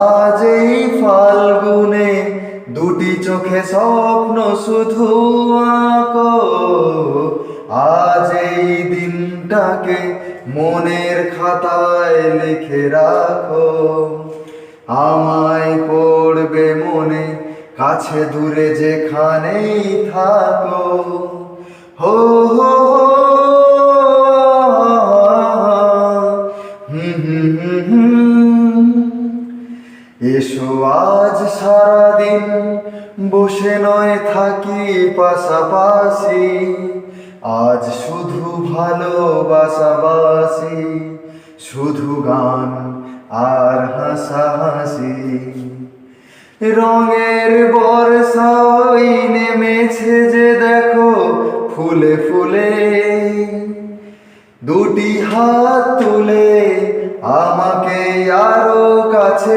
আজ এই ফাল্গুনে দুটি চোখে স্বপ্ন শুধু আঁকো, আজ এই দিনটাকে মনের খাতায় লিখে রাখো। আমায় পড়বে মনে, কাছে দূরে যেখানেই থাকো। হো হো এসো আজ সারাদিন বসে নয় থাকি পাশাপাশি, আজ শুধু ভালোবাসাবাসি, শুধু গান আর হাসাহাসি। রঙের বর্ষা ওই নেমেছে যে দেখো ফুলে ফুলে, দুটি হাত তুলে আমাকে আরো কাছে